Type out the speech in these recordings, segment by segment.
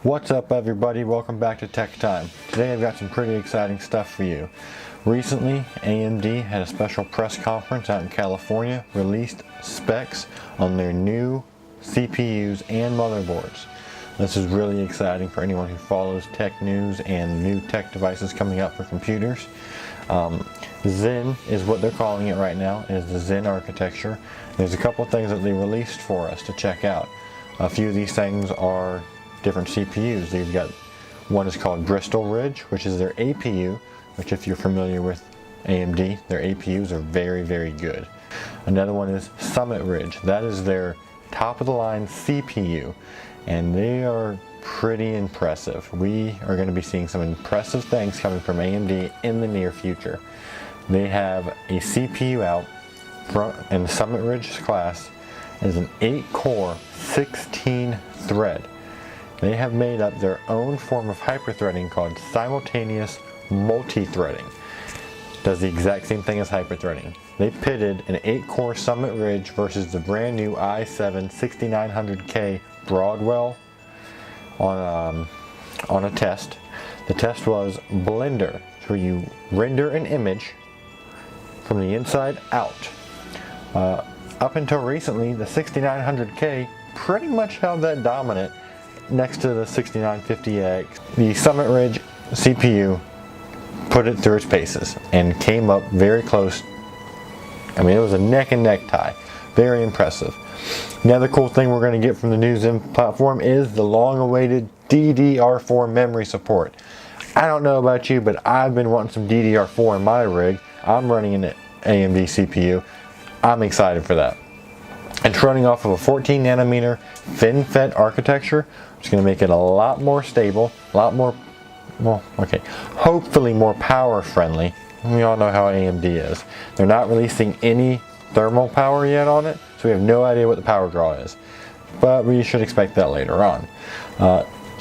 What's up everybody, welcome back to Tech Time. Today I've got some pretty exciting stuff for you. Recently, AMD had a special press conference out in California, released specs on their new CPUs and motherboards. This is really exciting for anyone who follows tech news and new tech devices coming out for computers. Zen is what they're calling it right now, is the Zen architecture. There's a couple of things that they released for us to check out. A few of these things are different CPUs. They've got one is called Bristol Ridge, which is their APU, which if you're familiar with AMD, their APUs are very, very good. Another one is Summit Ridge. That is their top of the line CPU, and they are pretty impressive. We are going to be seeing some impressive things coming from AMD in the near future. They have a CPU out in the Summit Ridge class. It is an 8-core, 16-thread. They have made up their own form of hyperthreading called simultaneous multi-threading. Does the exact same thing as hyperthreading. They pitted an 8-core Summit Ridge versus the brand new i7 6900K Broadwell on a test. The test was Blender, where you render an image from the inside out. Up until recently, the 6900K pretty much held that dominant next to the 6950X. The Summit Ridge CPU put it through its paces and came up very close. I mean, it was a neck and neck tie. Very impressive. Another cool thing we're going to get from the new Zen platform is the long-awaited DDR4 memory support. I don't know about you, but I've been wanting some DDR4 in my rig. I'm running an AMD CPU. I'm excited for that. It's running off of a 14 nanometer FinFET architecture, which is going to make it a lot more stable, a lot more, hopefully more power friendly. We all know how AMD is. They're not releasing any thermal power yet on it, so we have no idea what the power draw is. But we should expect that later on.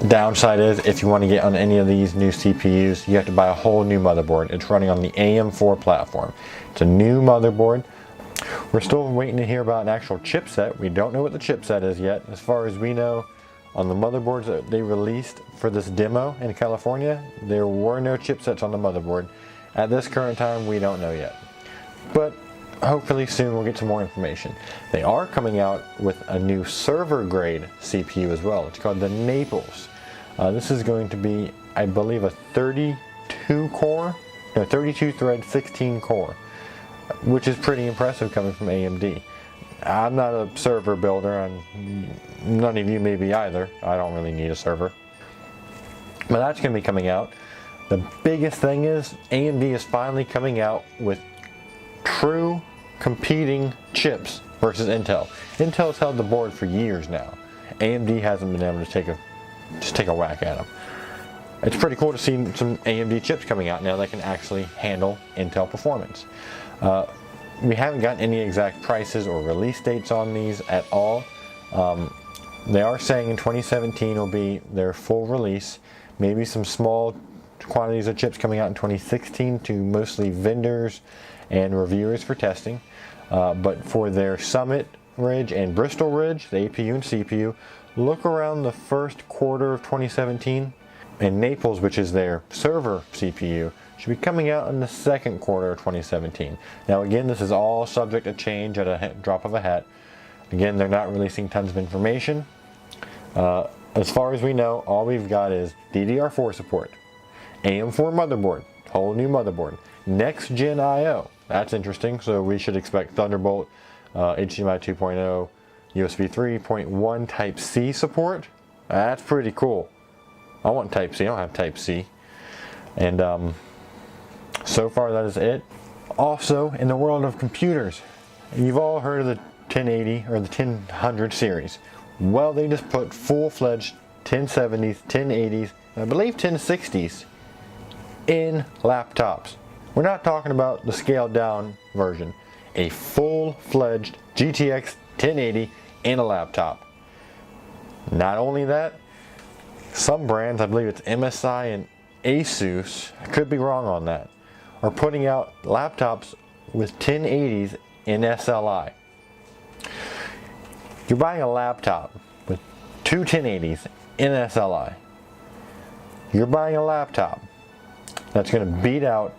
Downside is, if you want to get on any of these new CPUs, you have to buy a whole new motherboard. It's running on the AM4 platform. It's a new motherboard. We're still waiting to hear about an actual chipset. We don't know what the chipset is yet. As far as we know, on the motherboards that they released for this demo in California, there were no chipsets on the motherboard. At this current time, we don't know yet. But hopefully soon we'll get some more information. They are coming out with a new server grade CPU as well. It's called the Naples. This is going to be, I believe, a 32 thread, 16 core. Which is pretty impressive coming from AMD. I'm not a server builder, and none of you may be either. I don't really need a server. But that's going to be coming out. The biggest thing is AMD is finally coming out with true competing chips versus Intel. Intel's held the board for years now. AMD hasn't been able to take a whack at them. It's pretty cool to see some AMD chips coming out now that can actually handle Intel performance. We haven't gotten any exact prices or release dates on these at all. They are saying in 2017 will be their full release. Maybe some small quantities of chips coming out in 2016 to mostly vendors and reviewers for testing. But for their Summit Ridge and Bristol Ridge, the APU and CPU, look around the first quarter of 2017. And Naples, which is their server CPU, should be coming out in the second quarter of 2017. Now again, this is all subject to change at a drop of a hat. Again, they're not releasing tons of information. As far as we know, all we've got is DDR4 support, AM4 motherboard, whole new motherboard, next gen I/O. That's interesting, so we should expect Thunderbolt, HDMI 2.0, USB 3.1 Type-C support. That's pretty cool. I want Type-C, I don't have Type-C. And so far that is it. Also, in the world of computers, you've all heard of the 1080 or the 1000 series. Well, they just put full-fledged 1070s, 1080s, and I believe 1060s in laptops. We're not talking about the scaled down version. A full-fledged GTX 1080 in a laptop. Not only that, some brands, I believe it's MSI and Asus, I could be wrong on that, are putting out laptops with 1080s in SLI. You're buying a laptop with two 1080s in SLI. You're buying a laptop that's going to beat out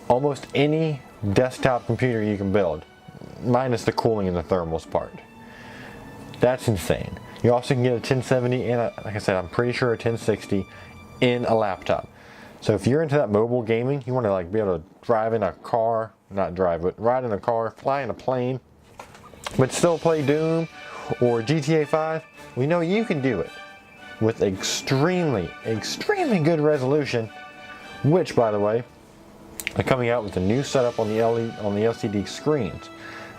almost any desktop computer you can build, minus the cooling and the thermals part. That's insane. You also can get a 1070 and like I said, I'm pretty sure a 1060 in a laptop. So if you're into that mobile gaming, you want to like be able to drive in a car, not drive, but ride in a car, fly in a plane, but still play Doom or GTA 5, we know you can do it with extremely good resolution, which, by the way, are coming out with a new setup on the LCD screens,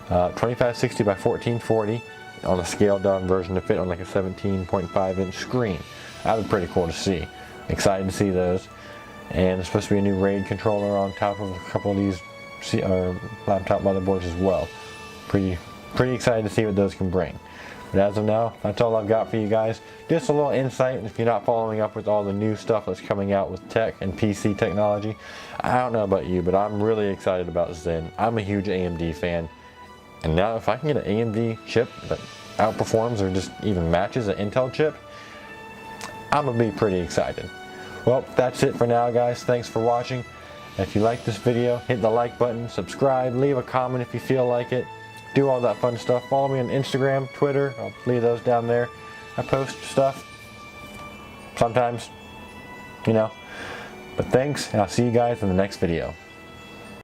2560 by 1440 on a scaled down version to fit on like a 17.5 inch screen. That was pretty cool to see. Excited to see those. And there's supposed to be a new RAID controller on top of a couple of these laptop motherboards as well. Pretty excited to see what those can bring. But as of now, that's all I've got for you guys. Just a little insight if you're not following up with all the new stuff that's coming out with tech and PC technology. I don't know about you, but I'm really excited about Zen. I'm a huge AMD fan. And now if I can get an AMD chip that outperforms or just even matches an Intel chip, I'm going to be pretty excited. Well, that's it for now, guys. Thanks for watching. If you like this video, hit the like button, subscribe, leave a comment if you feel like it. Do all that fun stuff. Follow me on Instagram, Twitter. I'll leave those down there. I post stuff sometimes, you know. But thanks, and I'll see you guys in the next video.